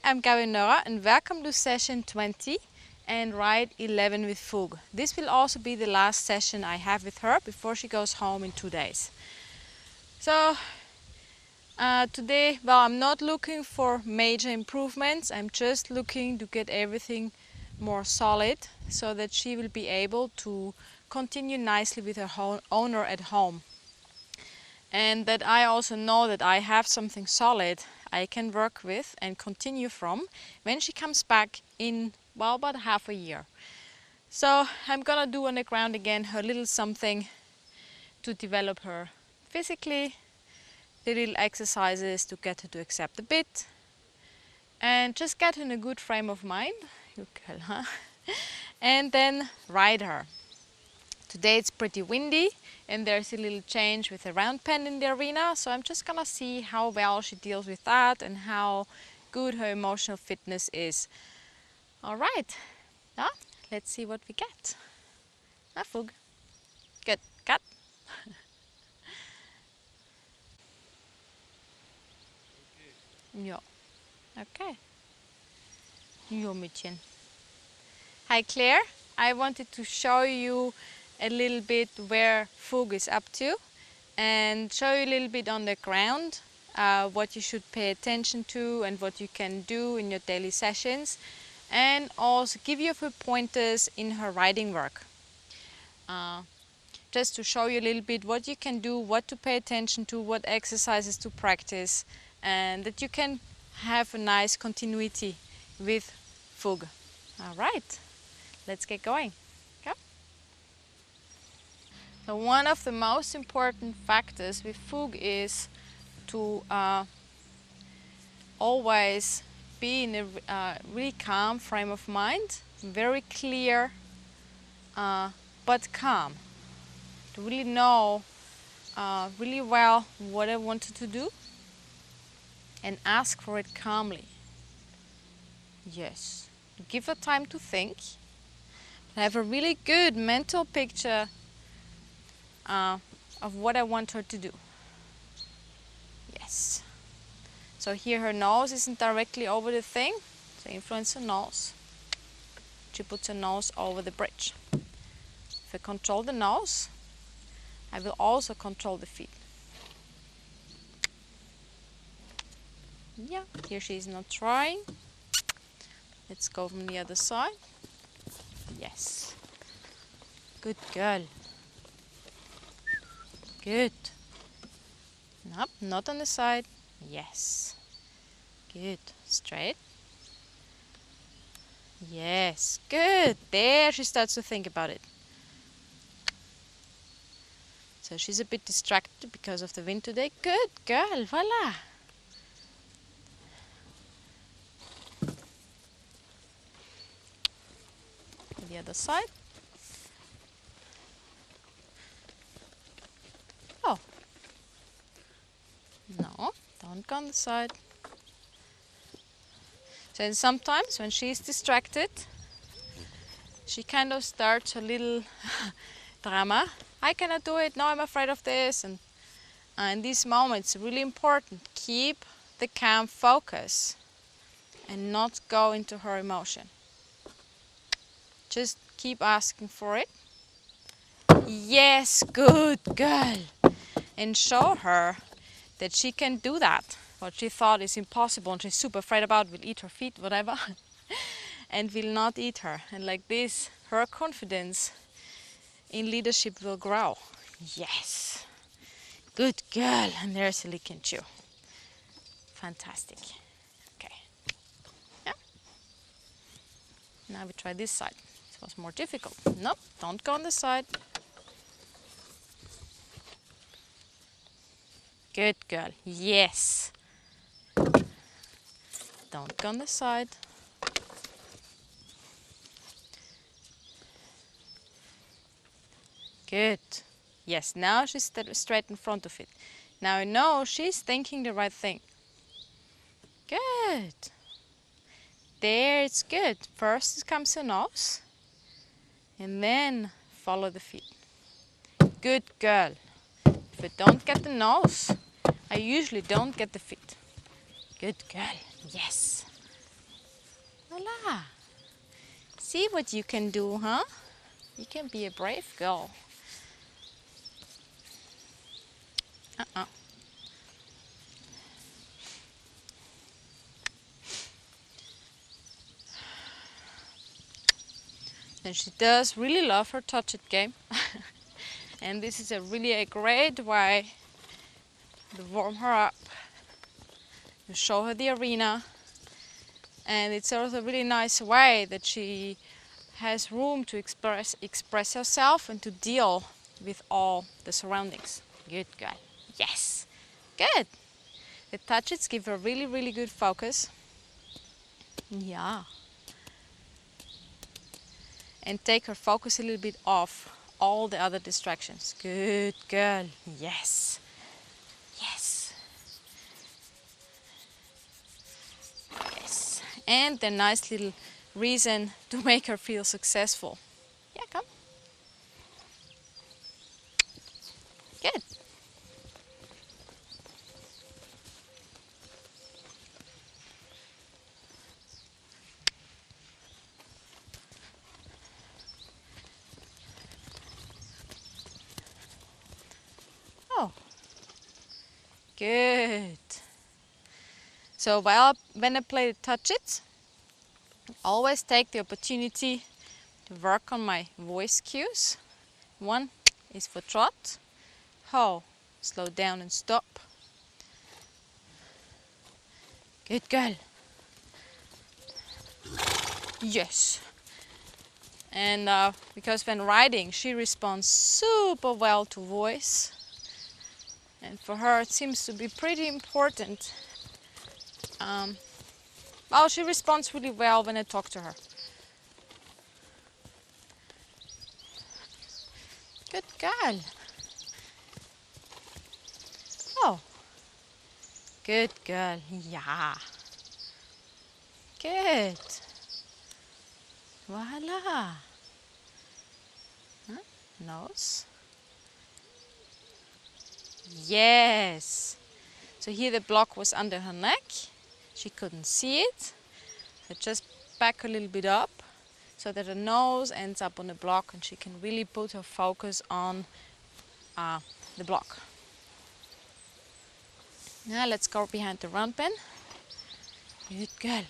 I'm Gabby Nora and welcome to session 20 and ride 11 with Foug. This will also be the last session I have with her before she goes home in 2 days. So today, well, I'm not looking for major improvements. I'm just looking to get everything more solid so that she will be able to continue nicely with her owner at home. And that I also know that I have something solid I can work with and continue from when she comes back in, well, about half a year. So I'm gonna do on the ground again her little something to develop her physically, the little exercises to get her to accept a bit and just get her in a good frame of mind. Good girl, huh? And then ride her. Today it's pretty windy and there's a little change with the round pen in the arena, so I'm just gonna see how well she deals with that and how good her emotional fitness is. All right, now let's see what we get. Ah, Foug. Good, cut. Ja, okay. Ja, Mädchen. Hi Claire, I wanted to show you a little bit where Foug is up to and show you a little bit on the ground what you should pay attention to and what you can do in your daily sessions, and also give you a few pointers in her riding work. Just to show you a little bit what you can do, what to pay attention to, what exercises to practice, and that you can have a nice continuity with Foug. All right. Let's get going. Okay. So one of the most important factors with Foug is to always be in a really calm frame of mind, very clear but calm. To really know really well what I wanted to do and ask for it calmly. Yes. Give her time to think. Have a really good mental picture of what I want her to do. Yes. So here her nose isn't directly over the thing, so influence her nose. She puts her nose over the bridge. If I control the nose, I will also control the feet. Yeah, here she is not trying. Let's go from the other side. Yes. Good girl. Good. Nope, not on the side. Yes. Good. Straight. Yes. Good. There she starts to think about it. So she's a bit distracted because of the wind today. Good girl. Voila. The other side. Oh. No, don't go on the side. So sometimes when she's distracted, she kind of starts a little drama. I cannot do it, no, I'm afraid of this. And in these moments, it's really important. Keep the calm focus and not go into her emotion. Just keep asking for it. Yes, good girl. And show her that she can do that. What she thought is impossible and she's super afraid about will eat her feet, whatever, and will not eat her. And like this, her confidence in leadership will grow. Yes. Good girl. And there's a lick and chew. Fantastic. Okay. Yeah. Now we try this side. This was more difficult. Nope, don't go on the side. Good girl. Yes. Don't go on the side. Good. Yes, now she's straight in front of it. Now I know she's thinking the right thing. Good. There, it's good. First comes the nose and then follow the feet. Good girl. If I don't get the nose, I usually don't get the feet. Good girl. Yes. Voila! See what you can do, huh? You can be a brave girl. And she does really love her touch it game. And this is really a great way to warm her up, to show her the arena. And it's also a really nice way that she has room to express herself and to deal with all the surroundings. Good girl. Yes. Good. The touches give her really good focus. Yeah. And take her focus a little bit off all the other distractions. Good girl. Yes. Yes. Yes. And the nice little reason to make her feel successful. Yeah, come. Good. Oh, good. So when I play the touch it, always take the opportunity to work on my voice cues. One is for trot, ho, slow down and stop. Good girl. Yes. And because when riding, she responds super well to voice. And for her, it seems to be pretty important. Well, she responds really well when I talk to her. Good girl. Oh, good girl. Yeah. Good. Voila. Huh? Nose. Yes. So here the block was under her neck. She couldn't see it. So just back a little bit up so that her nose ends up on the block and she can really put her focus on the block. Now let's go behind the round pen. Good girl.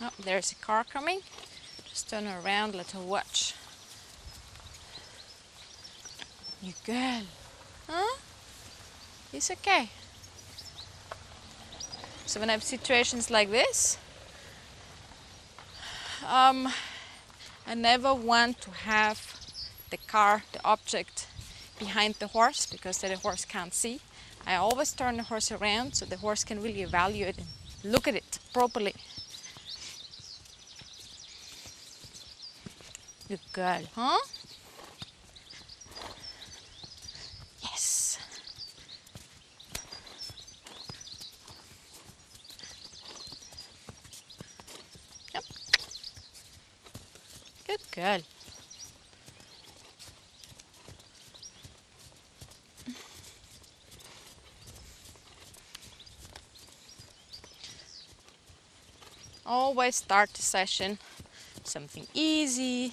Oh, there's a car coming. Just turn her around, let her watch. Good girl. Huh? It's okay. So when I have situations like this, I never want to have the car, the object, behind the horse because then the horse can't see. I always turn the horse around so the horse can really evaluate and look at it properly. Good girl, huh? Yes. Yep. Good girl. Always start the session something easy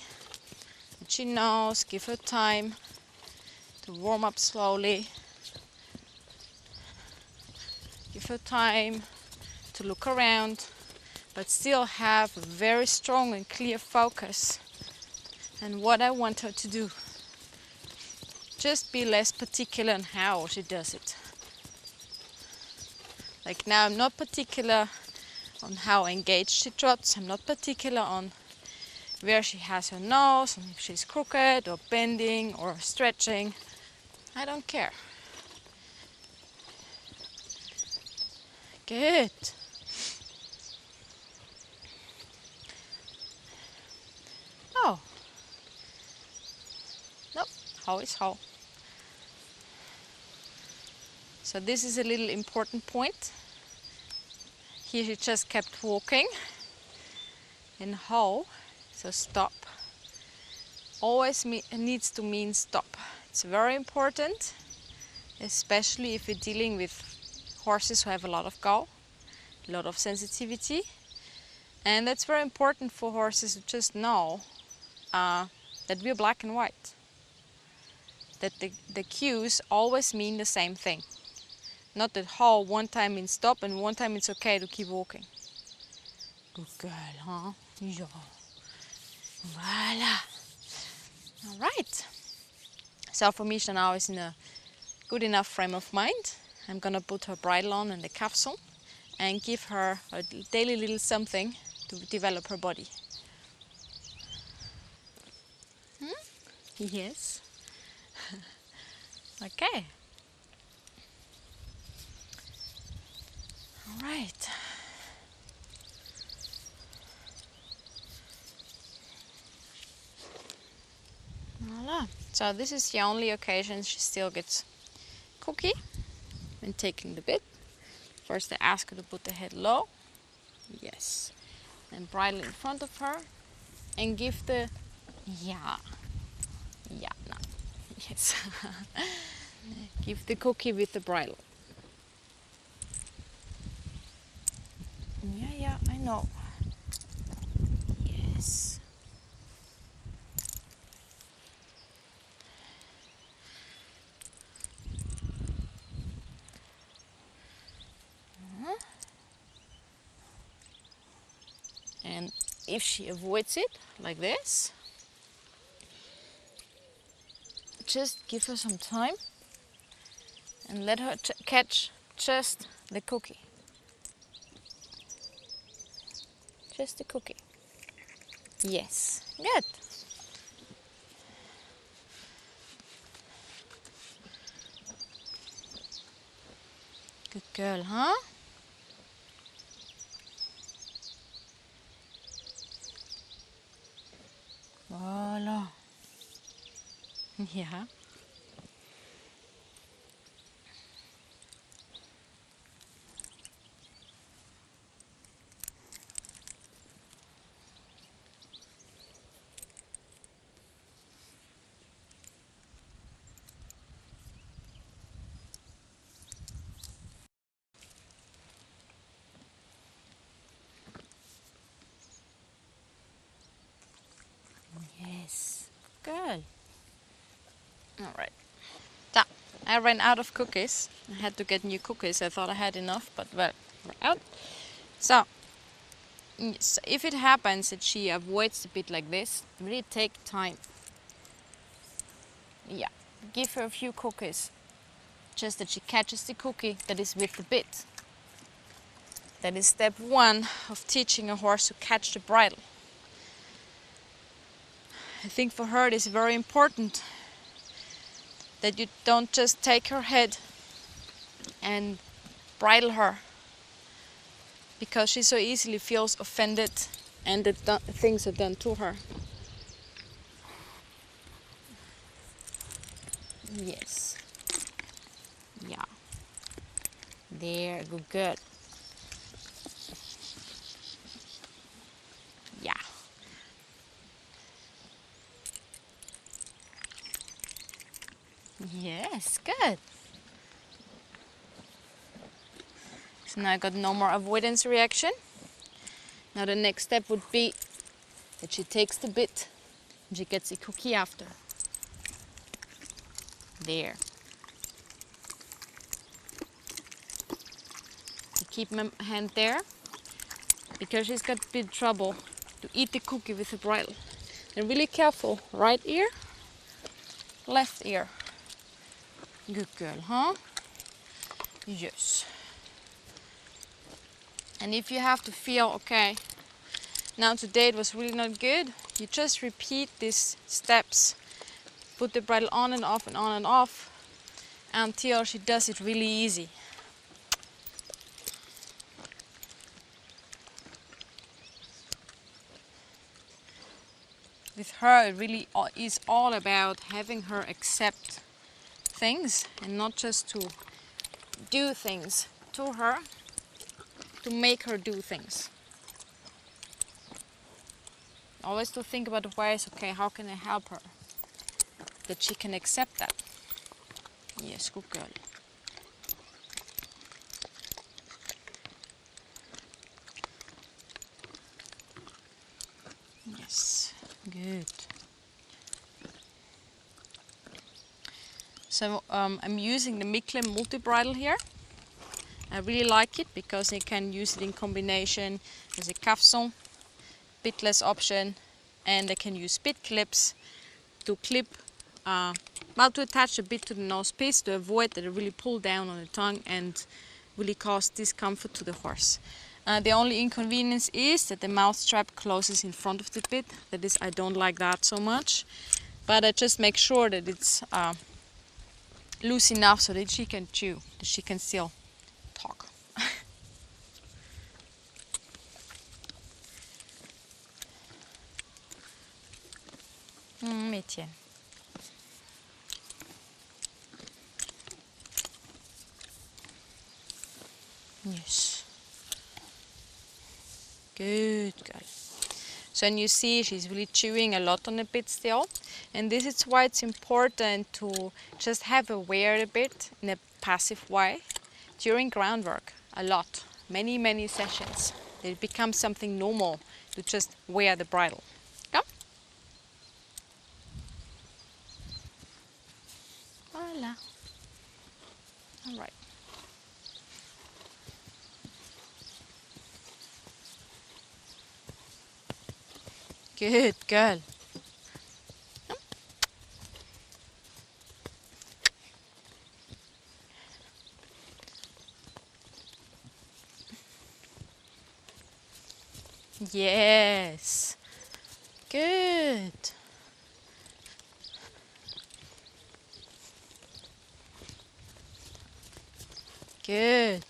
that she knows. Give her time to warm up slowly. Give her time to look around, but still have a very strong and clear focus on what I want her to do. Just be less particular on how she does it. Like now I'm not particular on how engaged she trots. I'm not particular on where she has her nose, and if she's crooked or bending or stretching. I don't care. Good. Oh. Nope. How is how. So this is a little important point. Here she just kept walking. In how, so stop. Always needs to mean stop. It's very important, especially if you're dealing with horses who have a lot of go, a lot of sensitivity. And that's very important for horses to just know that we're black and white. That the cues always mean the same thing. Not that halt one time means stop and one time it's okay to keep walking. Good girl, huh? Yeah. Voila. All right. So for Misha now is in a good enough frame of mind. I'm gonna put her bridle on and the cuffs on and give her a daily little something to develop her body. Yes. Okay. All right. Voila. So this is the only occasion she still gets cookie when taking the bit. First I ask her to put the head low. Yes. And bridle in front of her and give the yeah. Yeah, no. Yes. Give the cookie with the bridle. Yeah, I know. Yes. And if she avoids it like this, just give her some time and let her catch just the cookie. Just the cookie. Yes, good. Good girl, huh? Voila. Yeah. Yes. Good. All right. So, I ran out of cookies. I had to get new cookies. I thought I had enough, but well, we're out. So, if it happens that she avoids a bit like this, really take time. Yeah, give her a few cookies. Just that she catches the cookie that is with the bit. That is step one of teaching a horse to catch the bridle. I think for her it is very important that you don't just take her head and bridle her, because she so easily feels offended and that things are done to her. Yes. Yeah. There, good. Yeah. Yes, good. So now I got no more avoidance reaction. Now the next step would be that she takes the bit and she gets a cookie after. There. I keep my hand there because she's got a bit trouble to eat the cookie with the bridle. And really careful, right ear, left ear. Good girl, huh? Yes. And if you have to feel, okay, now today it was really not good, you just repeat these steps. Put the bridle on and off and on and off until she does it really easy. With her, it really is all about having her accept things and not just to do things to her, to make her do things. Always to think about the ways, okay, how can I help her? That she can accept that. Yes, good girl. Good. So I'm using the Michelin multi-bridle here. I really like it because you can use it in combination as a cafson, bitless option, and I can use bit clips to clip, to attach a bit to the nose piece to avoid that it really pull down on the tongue and really cause discomfort to the horse. The only inconvenience is that the mouth strap closes in front of the bit. That is, I don't like that so much, but I just make sure that it's loose enough so that she can chew, that she can still talk. Etienne. Yes. Good girl. So and you see she's really chewing a lot on the bit still. And this is why it's important to just have her wear a bit in a passive way during groundwork. A lot. Many sessions. It becomes something normal to just wear the bridle. Come. Voila. All right. Good girl. Yes. Good. Good.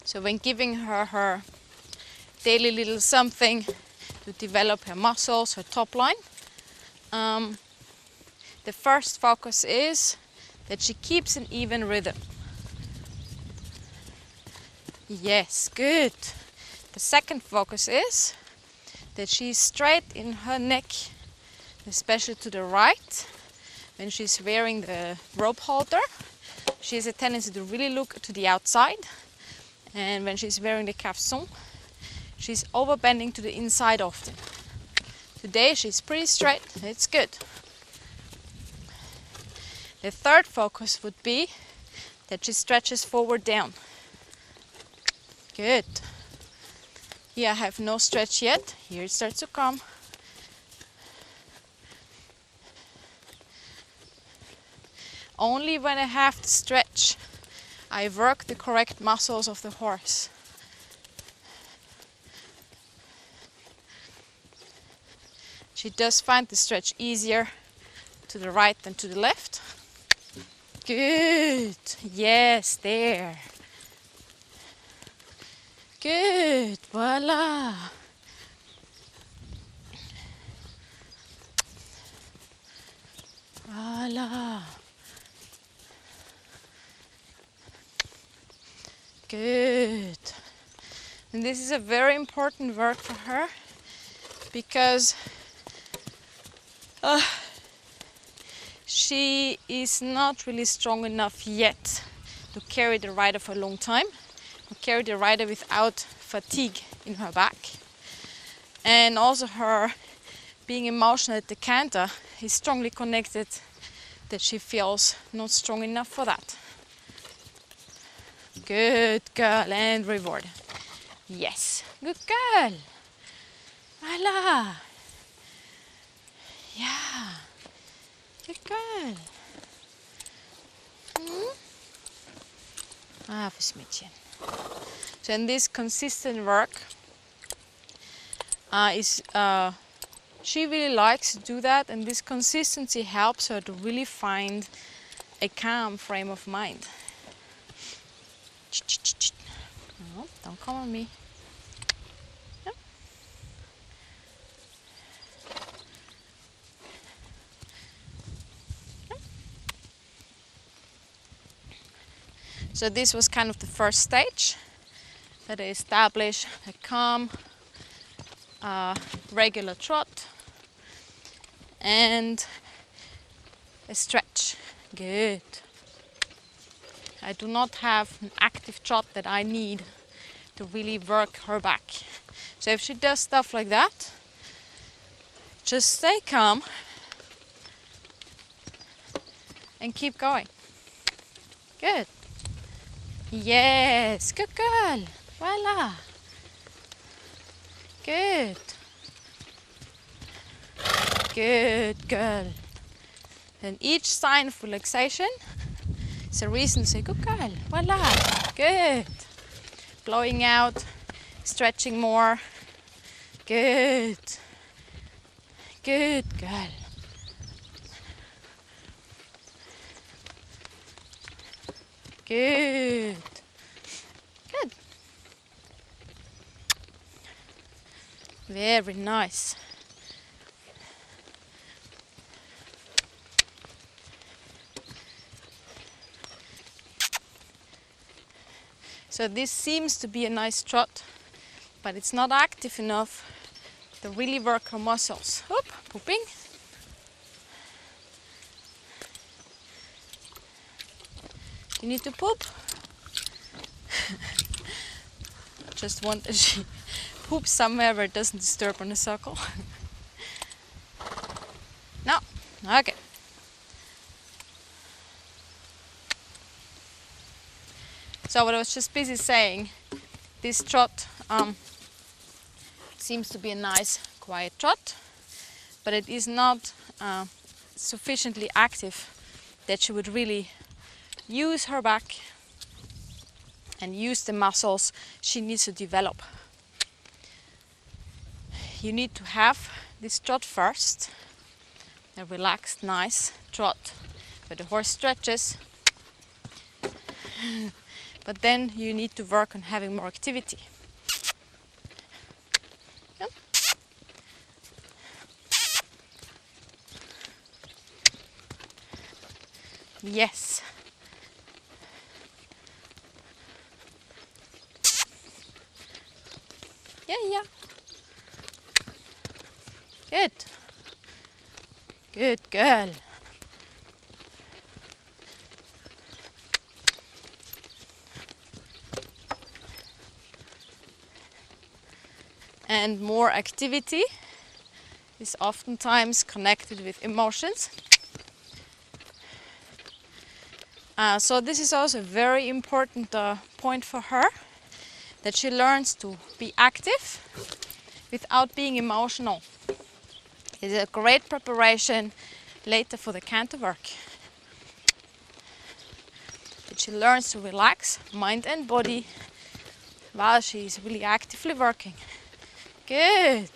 So when giving her her daily little something to develop her muscles, her top line, the first focus is that she keeps an even rhythm. Yes, good. The second focus is that she's straight in her neck, especially to the right. When she's wearing the rope halter, she has a tendency to really look to the outside. And when she's wearing the cafson, she's overbending to the inside often. Today she's pretty straight, it's good. The third focus would be that she stretches forward down. Good. Here I have no stretch yet. Here it starts to come. Only when I have to stretch, I work the correct muscles of the horse. She does find the stretch easier to the right than to the left. Good. Yes, there. Good. Voila. Voila. Good. And this is a very important work for her because she is not really strong enough yet to carry the rider for a long time, to carry the rider without fatigue in her back. And also her being emotional at the canter is strongly connected that she feels not strong enough for that. Good girl, and reward. Yes, good girl. Voila. Yeah, good girl. Versmitchen. So in this consistent work she really likes to do that, and this consistency helps her to really find a calm frame of mind. No, don't come on me. No. No. So this was kind of the first stage, that I establish a calm, regular trot and a stretch. Good. I do not have an active trot that I need to really work her back. So if she does stuff like that, just stay calm and keep going. Good. Yes, good girl. Voila. Good. Good girl. And each sign of relaxation is a reason to say, good girl. Voila. Good. Blowing out, stretching more. Good. Good girl. Good. Good. Very nice. So this seems to be a nice trot, but it's not active enough to really work her muscles. Oop, pooping. You need to poop. Just want that she poops somewhere where it doesn't disturb on the circle. No, okay. So what I was just busy saying, this trot seems to be a nice quiet trot, but it is not sufficiently active that she would really use her back and use the muscles she needs to develop. You need to have this trot first, a relaxed, nice trot where the horse stretches, but then you need to work on having more activity. Yep. Yes. Yeah. Good. Good girl. And more activity is oftentimes connected with emotions. So this is also a very important point for her, that she learns to be active without being emotional. It's a great preparation later for the canter work. That she learns to relax mind and body while she is really actively working. Good.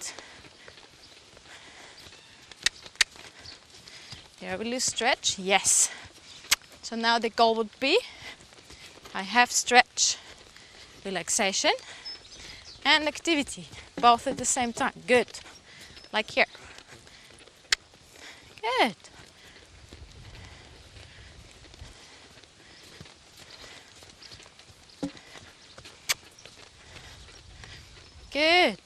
There will you stretch? Yes. So now the goal would be, I have stretch, relaxation and activity, both at the same time. Good. Like here. Good. Good.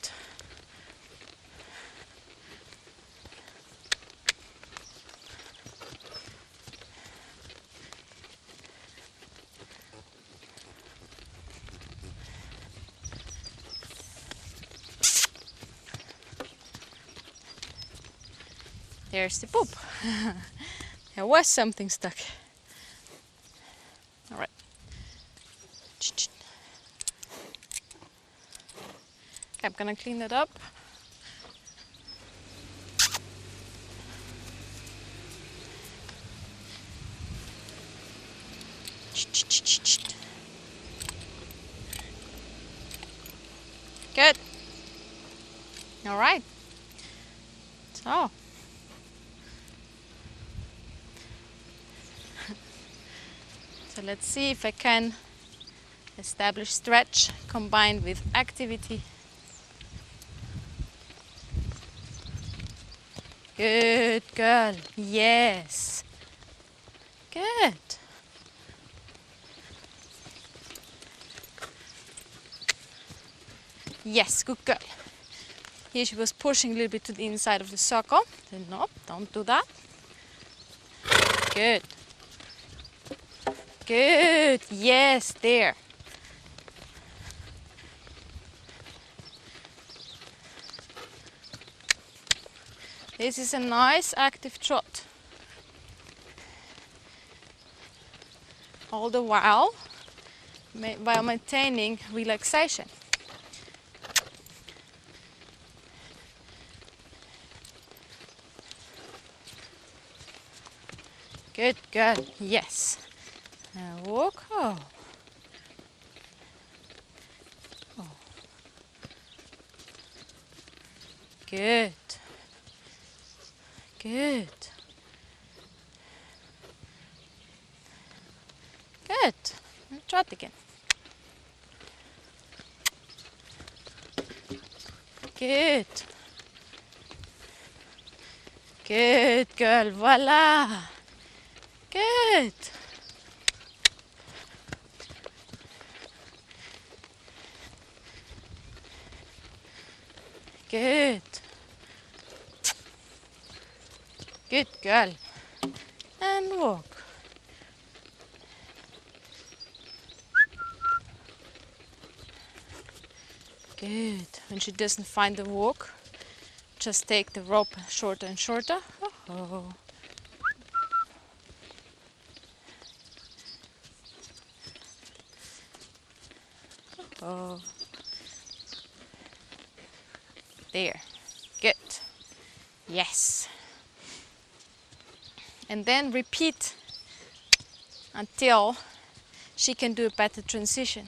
There's the poop. There was something stuck. All right. Okay, I'm gonna clean that up. Good. All right. So let's see if I can establish stretch combined with activity. Good girl. Yes. Good. Yes, good girl. Here she was pushing a little bit to the inside of the circle. Then no, don't do that. Good. Good. Yes, there. This is a nice active trot. All the while maintaining relaxation. Good girl, yes. Now walk. Oh. Oh. Good. Good. Good. And trot again. Good. Good girl, voila. Good. Good. Good girl. And walk. Good. When she doesn't find the walk, just take the rope shorter and shorter. Oh. Oh. There. Good. Yes. And then repeat until she can do a better transition.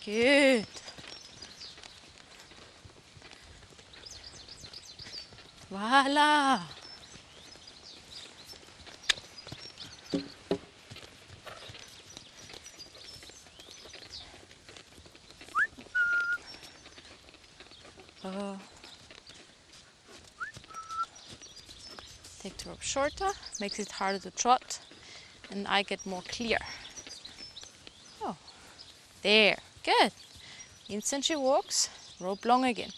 Good. Voila. Take the rope shorter, makes it harder to trot, and I get more clear. Oh, there, good. Instant she walks, rope long again.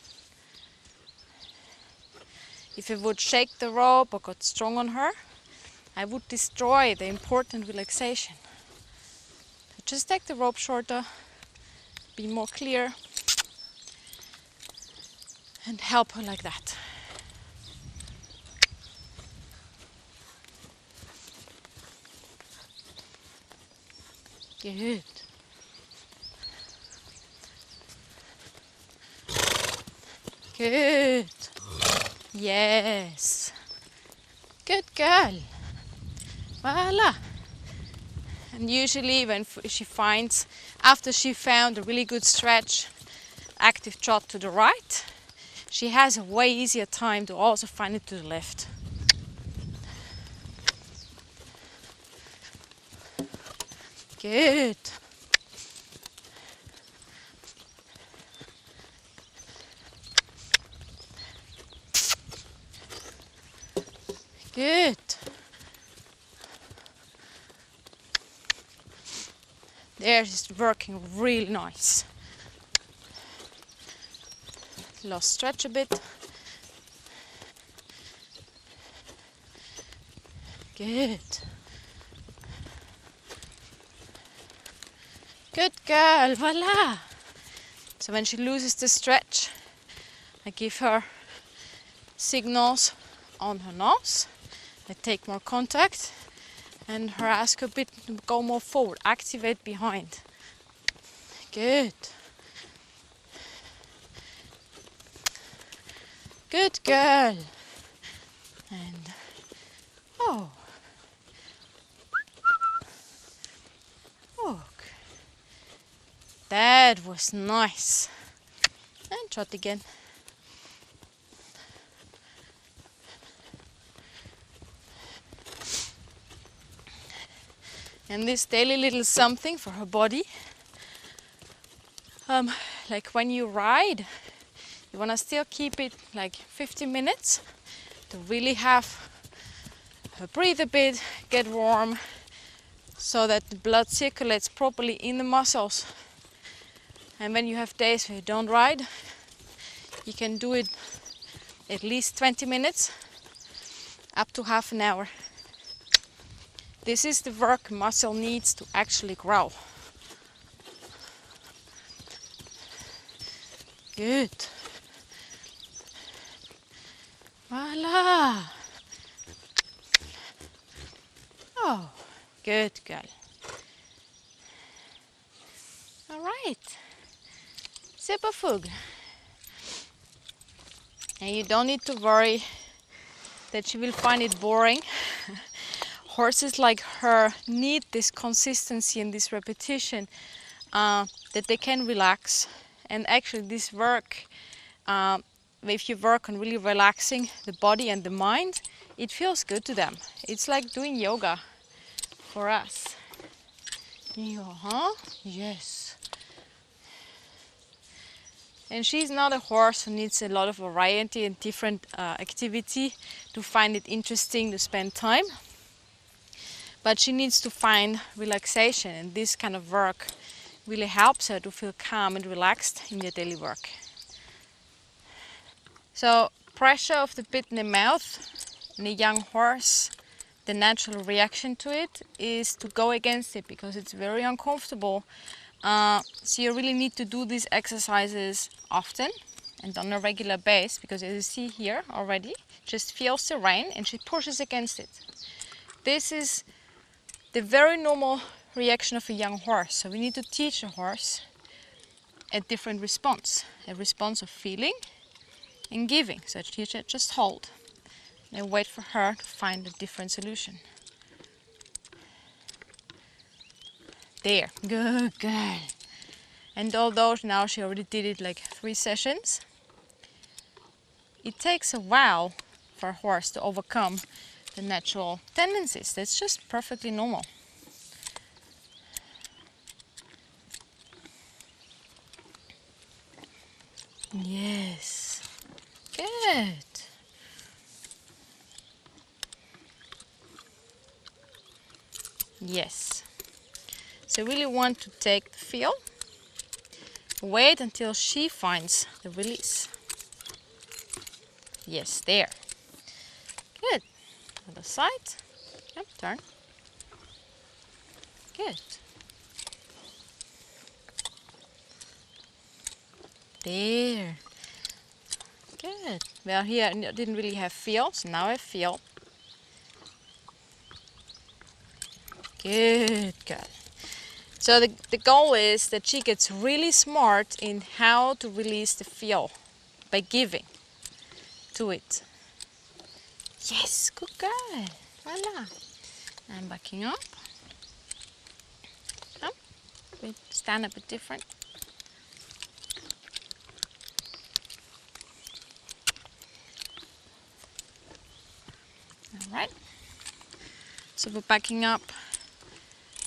If I would shake the rope or got strong on her, I would destroy the important relaxation. So just take the rope shorter, be more clear, and help her like that. Good. Good. Yes. Good girl. Voila. And usually when she finds, after she found a really good stretch, active trot to the right, she has a way easier time to also find it to the left. Good. Good. There, she's working really nice. Lost stretch a bit. Good. Good girl, voila. So when she loses the stretch, I give her signals on her nose. I take more contact and her ask a bit to go more forward, activate behind. Good. Good girl. And oh. Look. That was nice. And trot again. And this daily little something for her body. Like when you ride, you want to still keep it like 15 minutes to really have her breathe a bit, get warm, so that the blood circulates properly in the muscles. And when you have days where you don't ride, you can do it at least 20 minutes, up to half an hour. This is the work muscle needs to actually grow. Good. Voila. Oh, good girl. All right. Super Foug. And you don't need to worry that she will find it boring. Horses like her need this consistency and this repetition that they can relax. And actually this work, if you work on really relaxing the body and the mind, it feels good to them. It's like doing yoga for us. Yes. And she's not a horse who needs a lot of variety and different activity to find it interesting to spend time. But she needs to find relaxation, and this kind of work really helps her to feel calm and relaxed in their daily work. So pressure of the bit in the mouth in a young horse, the natural reaction to it is to go against it because it's very uncomfortable. So you really need to do these exercises often and on a regular basis, because as you see here already, just feels the rein and she pushes against it. This is the very normal reaction of a young horse. So we need to teach a horse a different response, a response of feeling and giving. So teacher, just hold and wait for her to find a different solution. There, good girl. And although now she already did it like 3 sessions, it takes a while for a horse to overcome the natural tendencies. That's just perfectly normal. Yes, good. Yes. So really want to take the feel. Wait until she finds the release. Yes, there. Good. Other side. Yep, turn. Good. There. Good. Well, here I didn't really have feel, so now I feel. Good girl. So the goal is that she gets really smart in how to release the feel by giving to it. Yes, good girl. Voila. I'm backing up. Up. We stand a bit different. All right. So we're backing up.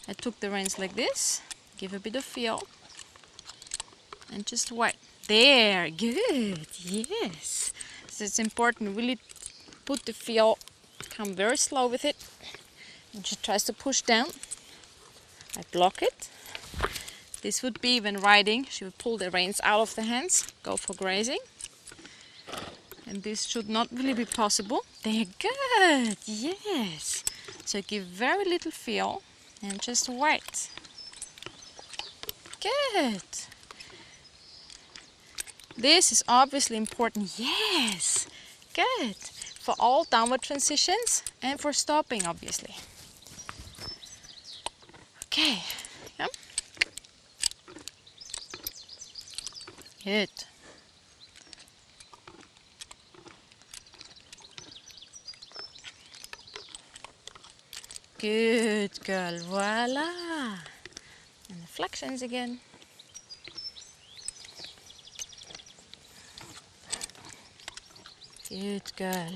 I took the reins like this, give a bit of feel, and just wait. There, good, yes. So it's important, really put the feel, come very slow with it. And she tries to push down. I block it. This would be when riding, she would pull the reins out of the hands, go for grazing. And this should not really be possible. They're good, yes. So give very little feel. And just wait. Good. This is obviously important. Yes. Good. For all downward transitions and for stopping, obviously. Okay. Yep. Good. Good girl, voila! And the flexions again. Good girl.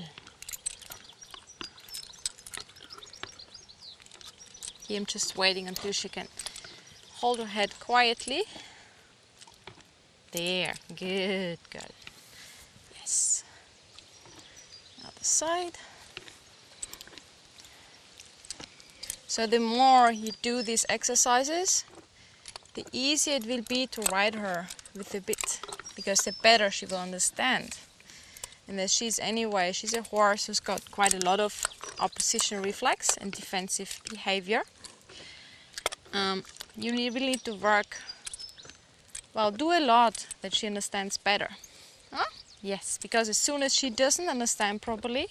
Here I'm just waiting until she can hold her head quietly. There, good girl. Yes. Other side. So the more you do these exercises, the easier it will be to ride her with the bit, because the better she will understand. And as she's a horse who's got quite a lot of opposition reflex and defensive behavior. You really need to work Well, do a lot that she understands better. Huh? Yes, because as soon as she doesn't understand properly,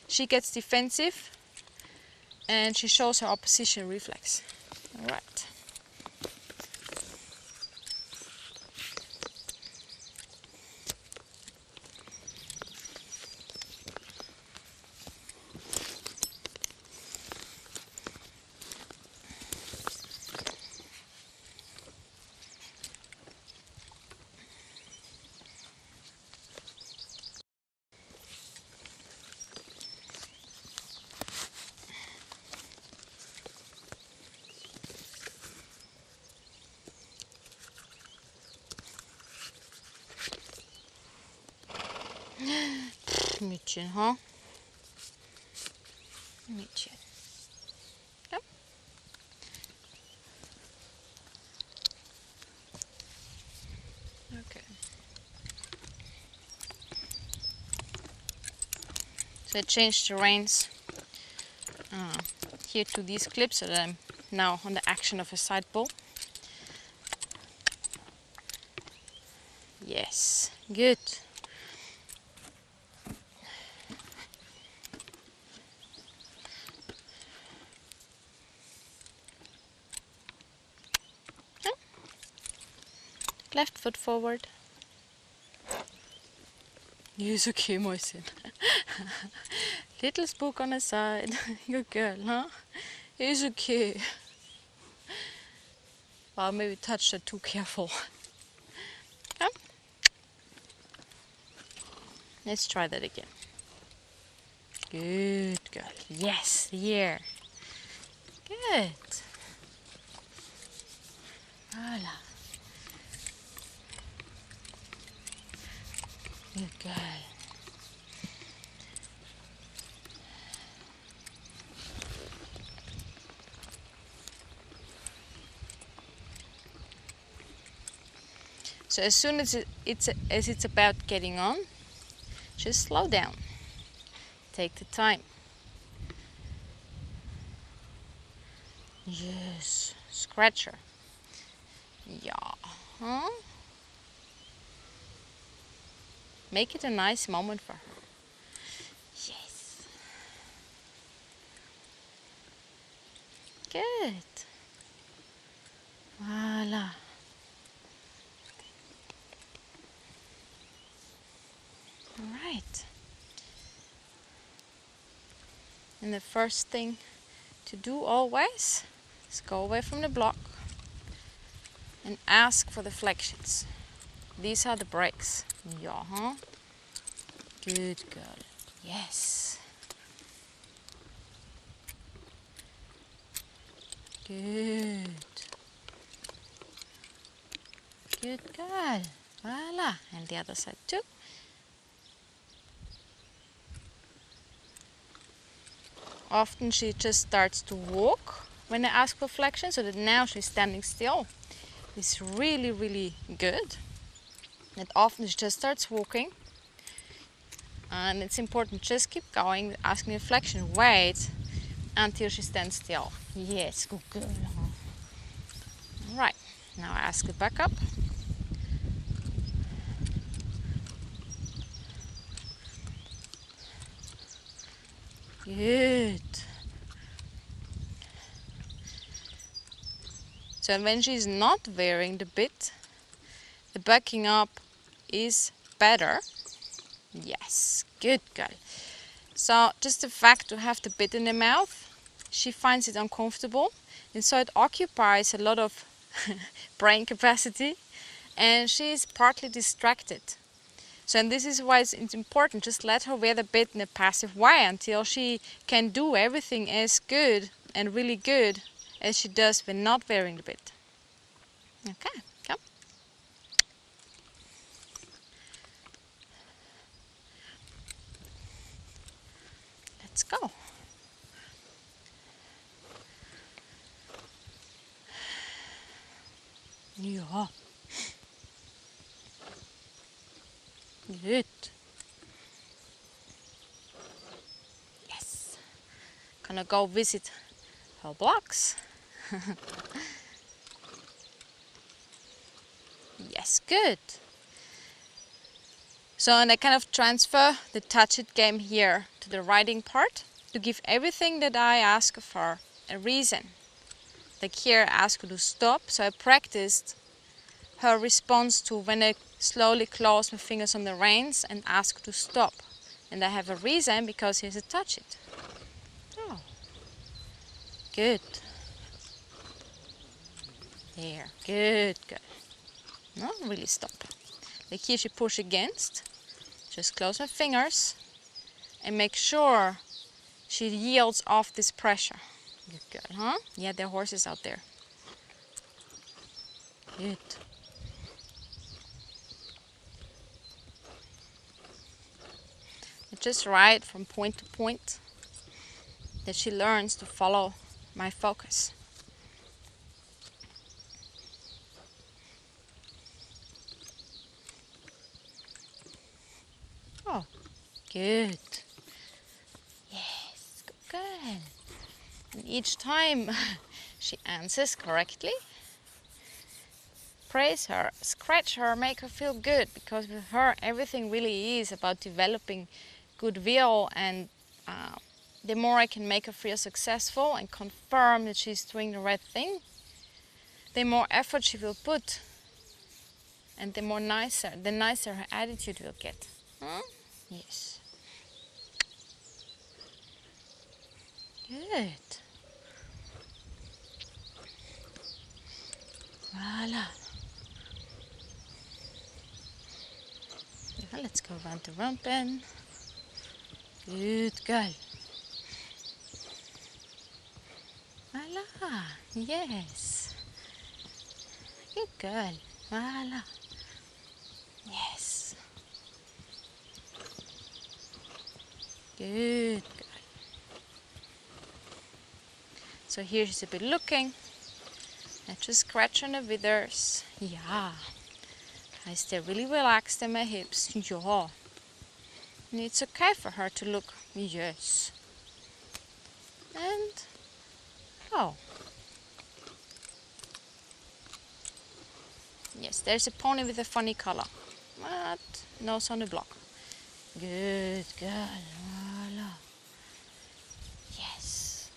she gets defensive and she shows her opposition reflex. All right. Mädchen, huh? Mädchen. Come. Okay. So I changed the reins here to these clips so that I'm now on the action of a side pull. Yes, good. Left foot forward. Yes, okay, Mäuschen. Little spook on the side. Good girl, huh? It's okay. Well, maybe touched her too careful. Come. Let's try that again. Good girl. Yes, here. Good. Voila. Good girl. So as soon as it's about getting on, just slow down. Take the time. Yes, scratch her. Yeah. Huh? Make it a nice moment for her. Yes. Good. Voila. All right. And the first thing to do always is go away from the block and ask for the flexions. These are the breaks. Yeah, huh? Good girl. Yes. Good. Good girl. Voila. And the other side too. Often she just starts to walk when I ask for flexion, so that now she's standing still. It's really, really good. And often she just starts walking. And it's important, just keep going, asking the flexion. Wait until she stands still. Yes, good girl. Right, now I ask it back up. Good. So when she's not wearing the bit, the backing up is better. Yes, good girl. So just the fact to have the bit in the mouth, she finds it uncomfortable, and so it occupies a lot of brain capacity, and she's partly distracted. So and this is why it's important, just let her wear the bit in a passive way until she can do everything as good and really good as she does when not wearing the bit. Okay, come. Let's go. Ja. Good. Yes. Gonna go visit her blocks. Yes. Yes, good. So, and I kind of transfer the touch it game here to the riding part to give everything that I ask of her a reason. Like here, I ask her to stop, so I practiced her response to when I slowly close my fingers on the reins and ask her to stop. And I have a reason because here's a touch it. Oh, good. There, good, good. No, really stop. Like here she push against. Just close my fingers and make sure she yields off this pressure. Good, good, huh? Yeah, there are horses out there. Good. And just ride from point to point that she learns to follow my focus. Oh, good. Yes, good. And each time she answers correctly, praise her, scratch her, make her feel good, because with her everything really is about developing goodwill, and the more I can make her feel successful and confirm that she's doing the right thing, the more effort she will put, and the nicer her attitude will get. Huh? Yes. Good. Voila. Now let's go around the round bend. Good girl. Voila. Yes. Good girl. Voila. Yes. Good girl. So here she's a bit looking. I just scratch on the withers. Yeah. I stay really relaxed in my hips. Yeah. And it's okay for her to look. Yes. And oh. Yes, there's a pony with a funny color. But nose on the block. Good girl. Voila. Yes.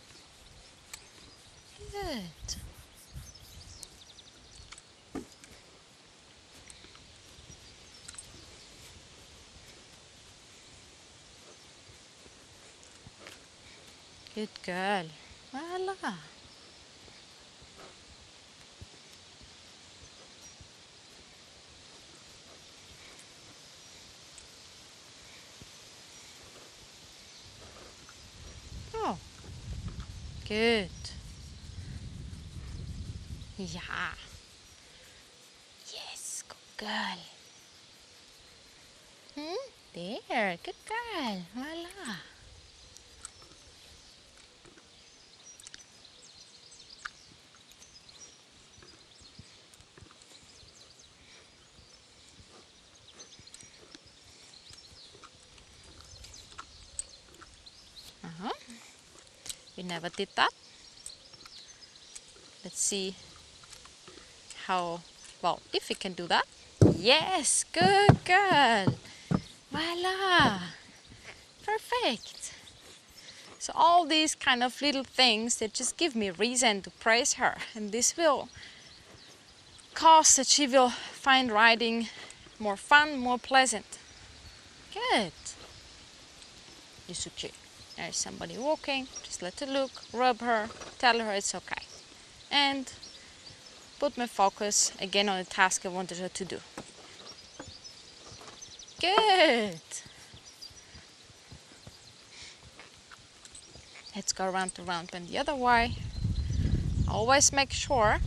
Good. Good girl. Voila. Oh, good. Yeah. Yes, good girl. There, good girl. Voila. We never did that. Let's see how, well, if we can do that. Yes, good girl. Voila. Perfect. So all these kind of little things that just give me reason to praise her, and this will cause that she will find riding more fun, more pleasant. Good. Yusuke. There's somebody walking, just let her look, rub her, tell her it's okay. And put my focus again on the task I wanted her to do. Good. Let's go around the round bend the other way. Always make sure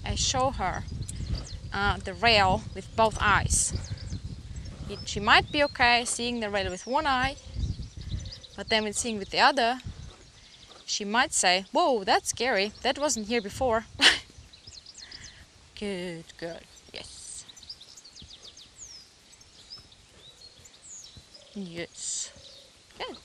I show her the rail with both eyes. She might be okay seeing the rail with one eye, but then when seeing with the other, she might say, whoa, that's scary. That wasn't here before. Good, good. Yes. Yes. Good.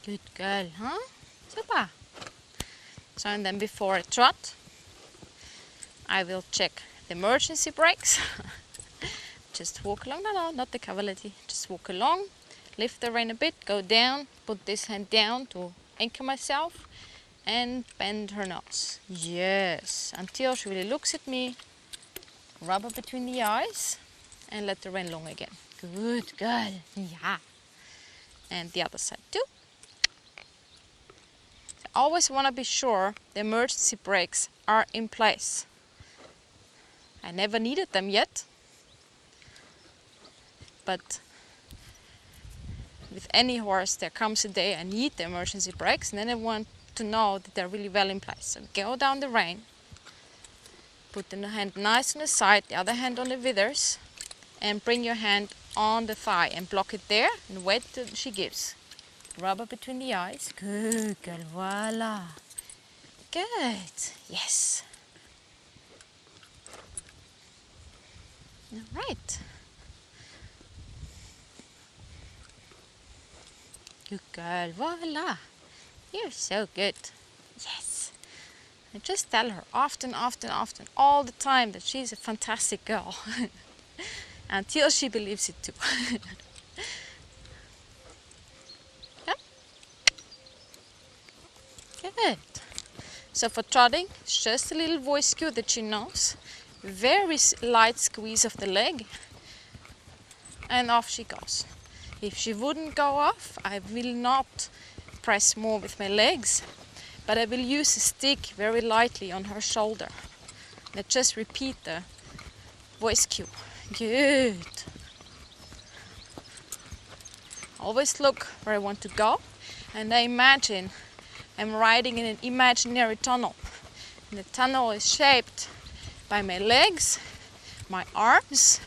Good girl, huh? Super. So, and then before I trot, I will check the emergency brakes. Just walk along, no, not the cavality. Just walk along, lift the rein a bit, go down, put this hand down to anchor myself, and bend her nose. Yes, until she really looks at me, rub her between the eyes, and let the rein long again. Good girl, yeah. And the other side too. I always want to be sure the emergency brakes are in place. I never needed them yet, but with any horse there comes a day I need the emergency brakes, and then I want to know that they're really well in place. So go down the rein, put the hand nice on the side, the other hand on the withers, and bring your hand on the thigh and block it there and wait till she gives. Rub her between the eyes. Good girl, voila. Good, yes. All right. Good girl, voila. You're so good. Yes. I just tell her often, all the time that she's a fantastic girl. Until she believes it too. Yeah. Good. So for trotting, it's just a little voice cue that she knows. Very light squeeze of the leg. And off she goes. If she wouldn't go off, I will not press more with my legs, but I will use a stick very lightly on her shoulder. And I just repeat the voice cue. Good. Always look where I want to go, and I imagine I'm riding in an imaginary tunnel. And the tunnel is shaped by my legs, my arms,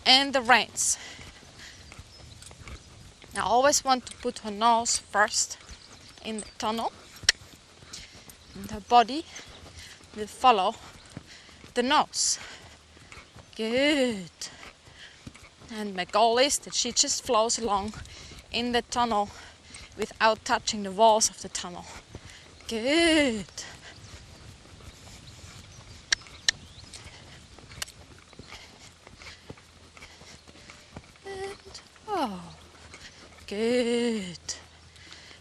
and the reins. I always want to put her nose first in the tunnel, and her body will follow the nose. Good. And my goal is that she just flows along in the tunnel without touching the walls of the tunnel. Good. And oh. Good.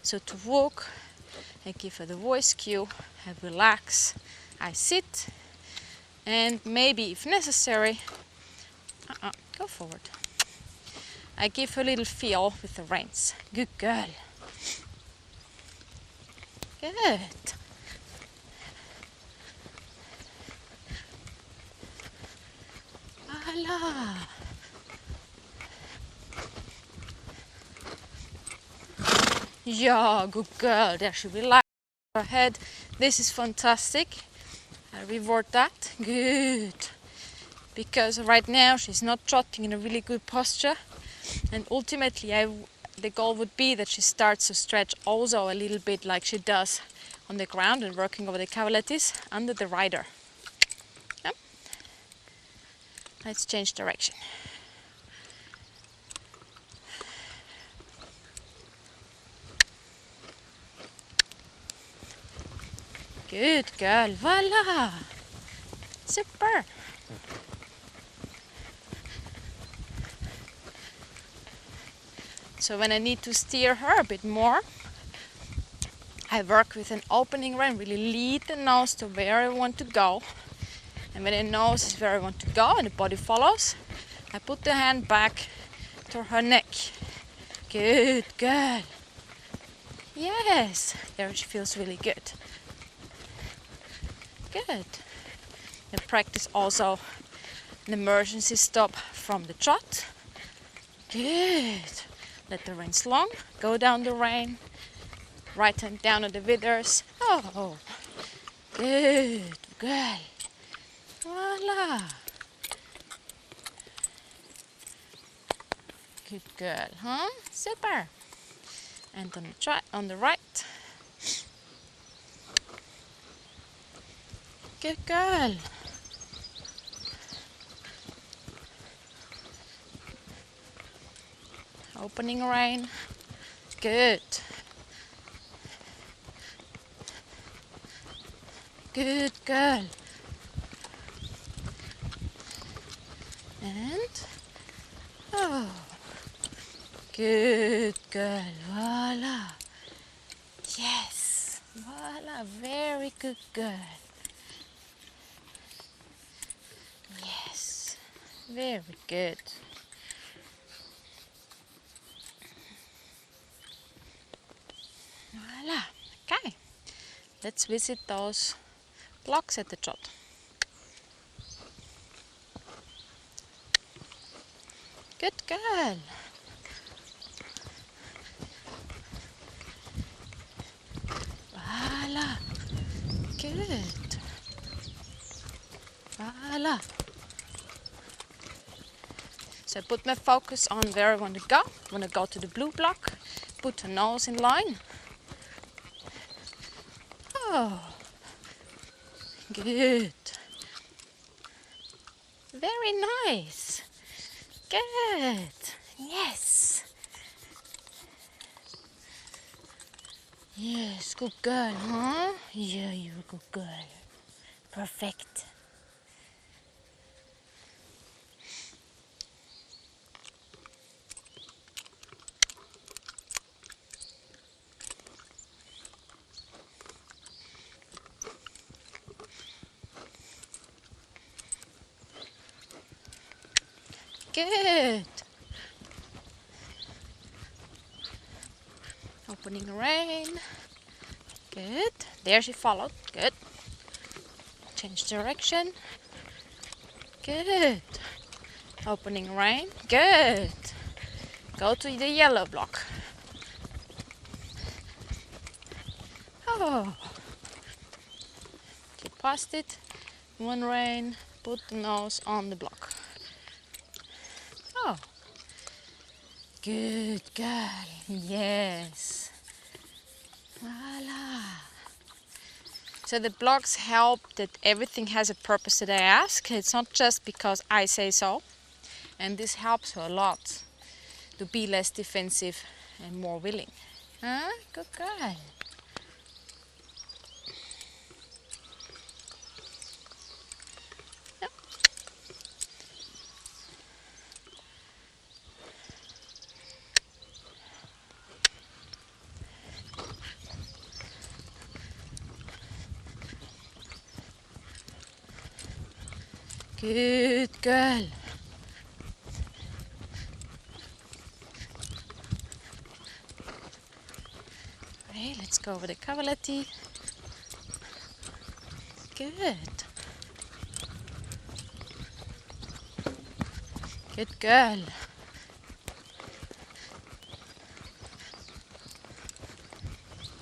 So to walk, I give her the voice cue, I relax, I sit, and maybe if necessary, go forward. I give her a little feel with the reins. Good girl. Good. Voila. Yeah, good girl. There she relaxes her head. This is fantastic. I reward that. Good. Because right now she's not trotting in a really good posture. And ultimately the goal would be that she starts to stretch also a little bit like she does on the ground and working over the cavalities under the rider. Yep. Let's change direction. Good girl, voila! Super! So when I need to steer her a bit more, I work with an opening rein, really lead the nose to where I want to go. And when the nose is where I want to go and the body follows, I put the hand back to her neck. Good girl. Yes, there she feels really good. Good. And practice also an emergency stop from the trot. Good. Let the reins long. Go down the rein. Right hand down on the withers. Oh, good girl. Voila. Good girl, huh? Super. And on the right. Good girl. Opening rein. Good. Good girl. And, oh, good girl. Voila. Yes. Voila. Very good girl. Yes. Very good. Voila. Okay. Let's visit those blocks at the trot. Good girl. Voila. Good. Voila. So I put my focus on where I want to go. I want to go to the blue block. Put her nose in line. Oh, good. Very nice. Good. Yes. Yes, good girl, huh? Yeah, you're a good girl. Perfect. Good. Opening rein. Good. There she followed. Good. Change direction. Good. Opening rein. Good. Go to the yellow block. Oh. Get past it. One rein. Put the nose on the block. Oh. Good girl. Yes. Voila. So the blocks help that everything has a purpose that I ask. It's not just because I say so. And this helps her a lot to be less defensive and more willing. Huh? Good girl. Yep. Good girl. Okay, let's go over the cavallati. Good. Good girl.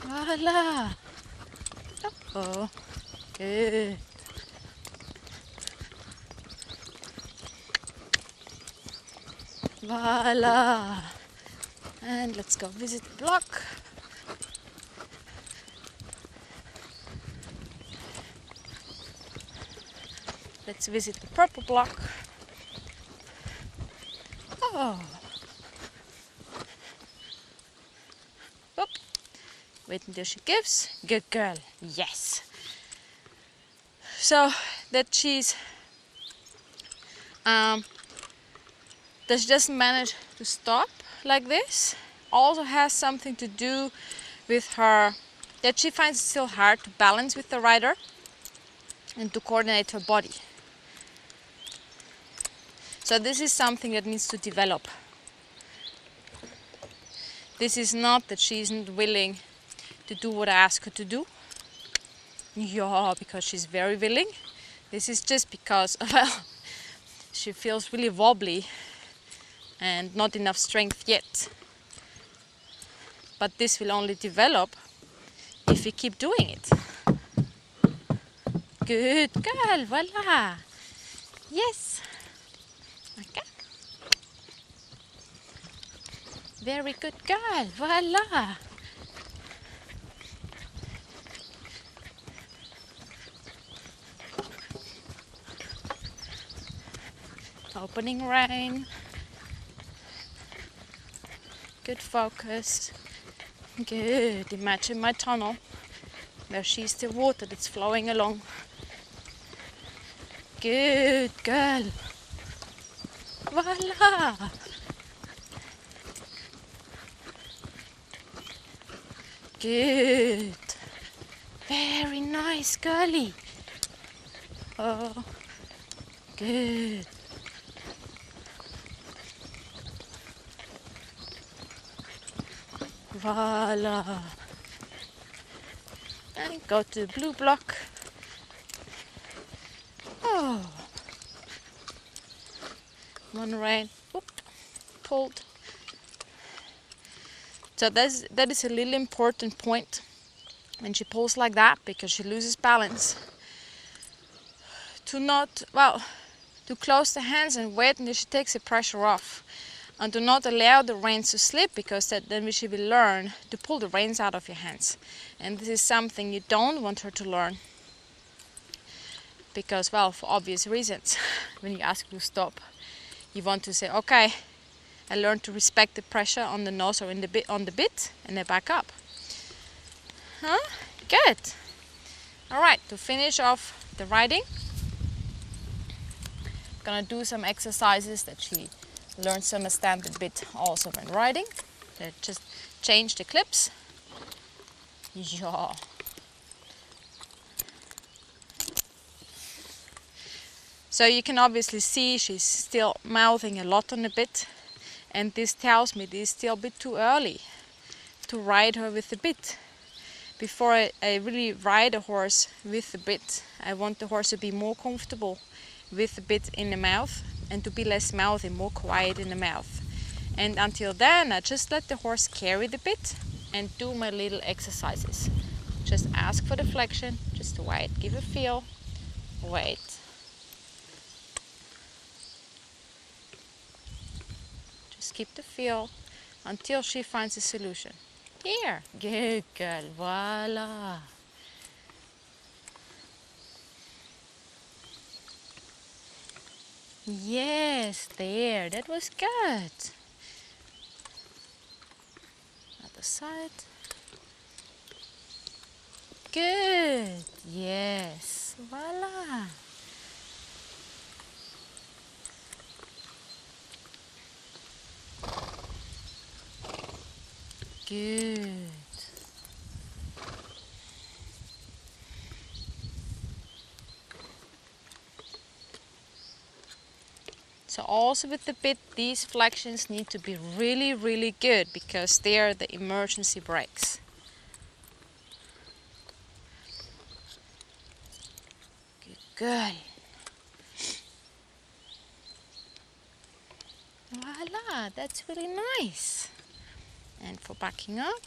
Voila. Oh, good. Voila. And let's go visit the block. Let's visit the purple block. Oh. Oop. Wait until she gives. Good girl. Yes. So that she's that she doesn't manage to stop like this also has something to do with her, that she finds it still hard to balance with the rider and to coordinate her body. So this is something that needs to develop. This is not that she isn't willing to do what I ask her to do. Yeah, because she's very willing. This is just because, well, she feels really wobbly and not enough strength yet. But this will only develop if we keep doing it. Good girl, voila. Yes. Okay. Very good girl, voila. Opening rein. Good focus. Good. Imagine my tunnel. where she's the water that's flowing along. Good girl. Voila. Good. Very nice, girlie. Oh, good. Voila. And go to the blue block. Oh. One rain. Oop. Pulled. So that is a little important point when she pulls like that, because she loses balance. To close the hands and wait until she takes the pressure off. And do not allow the reins to slip, because then she will learn to pull the reins out of your hands. And this is something you don't want her to learn. Because, well, for obvious reasons, when you ask her to stop, you want to say, okay, I learned to respect the pressure on the nose or on the bit, and then back up. Huh? Good. Alright, to finish off the riding, I'm gonna do some exercises that she learns to understand a bit also when riding. Just change the clips. Yeah. So you can obviously see she's still mouthing a lot on the bit, and this tells me this is still a bit too early to ride her with the bit. Before I really ride a horse with the bit, I want the horse to be more comfortable with the bit in the mouth and to be less mouthy, more quiet in the mouth. And until then, I just let the horse carry the bit and do my little exercises. Just ask for the flexion, just wait, give a feel, wait. Just keep the feel until she finds a solution. Here, good girl, voila. Yes, there, that was good. Other side. Good, yes, voila. Good. So also with the bit, these flexions need to be really, really good, because they're the emergency brakes. Good girl. Voila, that's really nice. And for backing up,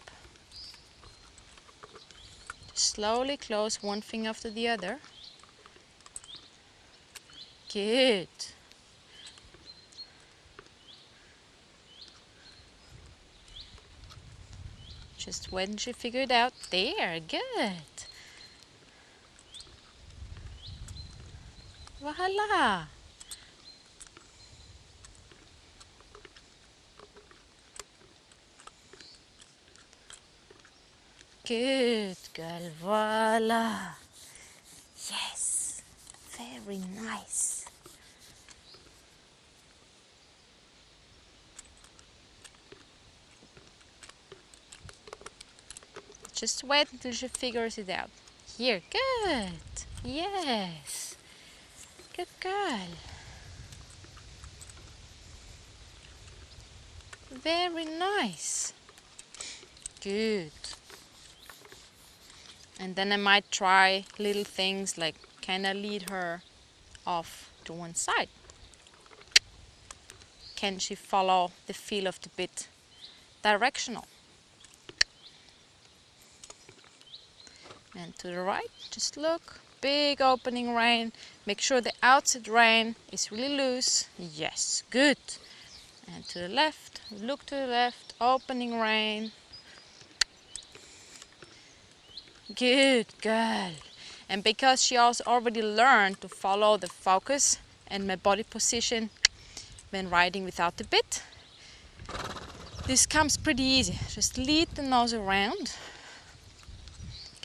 just slowly close one finger after the other. Good. Just when she figured out, there, good. Voila. Good girl, voila. Yes, very nice. Just wait until she figures it out. Here, good. Yes. Good girl. Very nice. Good. And then I might try little things like, can I lead her off to one side? Can she follow the feel of the bit? Directional. And to the right, just look. Big opening rein. Make sure the outside rein is really loose. Yes, good. And to the left, look to the left, opening rein. Good girl. And because she also already learned to follow the focus and my body position when riding without the bit, this comes pretty easy. Just lead the nose around.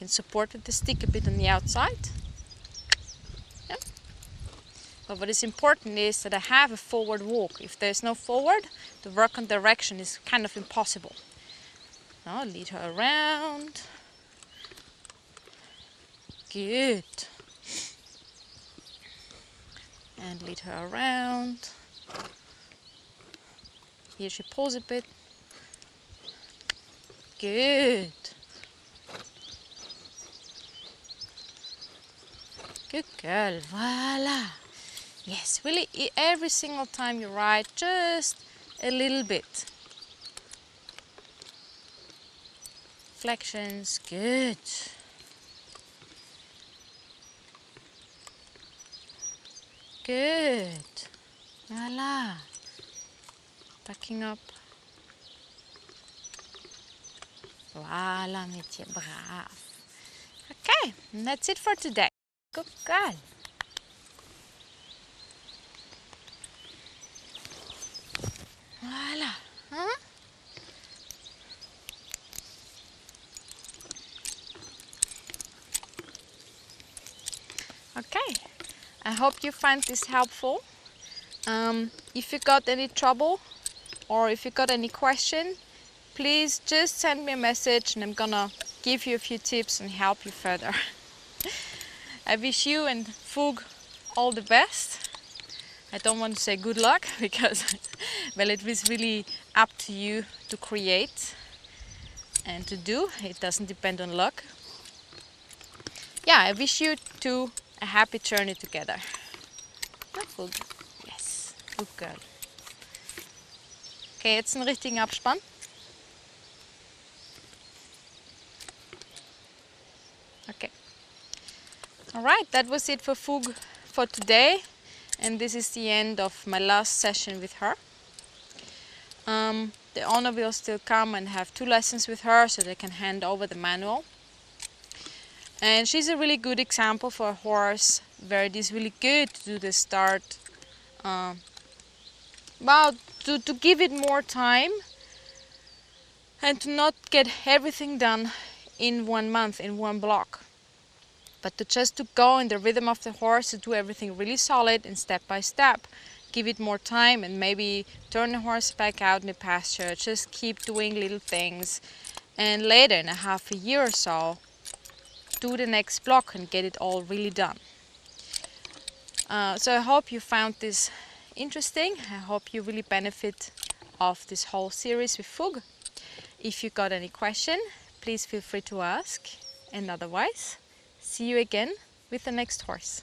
can support with the stick a bit on the outside. Yeah. But what is important is that I have a forward walk. If there's no forward, the work on direction is kind of impossible. Now lead her around. Good. And lead her around. Here she pulls a bit. Good. Good girl. Voila. Yes, really every single time you ride, just a little bit. Flexions. Good. Good. Voila. Backing up. Voila, Mitya, braaf. Okay, and that's it for today. Good girl. Voila. Huh? Okay, I hope you find this helpful. If you got any trouble or if you got any question, please just send me a message and I'm gonna give you a few tips and help you further. I wish you and Foug all the best. I don't want to say good luck because, well, it is really up to you to create and to do. It doesn't depend on luck. Yeah, I wish you two a happy journey together. Ja, Foug. Yes, good girl. Okay, jetzt einen richtigen Abspann. Okay. Alright, that was it for Foug for today. And this is the end of my last session with her. The owner will still come and have 2 lessons with her so they can hand over the manual. And she's a really good example for a horse where it is really good to do the start. Well, to give it more time and to not get everything done in 1 month, in 1 block. But to go in the rhythm of the horse, to do everything really solid and step by step. Give it more time and maybe turn the horse back out in the pasture. Just keep doing little things. And later, in a half a year or so, do the next block and get it all really done. So I hope you found this interesting. I hope you really benefit of this whole series with Foug. If you got any question, please feel free to ask. And otherwise, see you again with the next horse.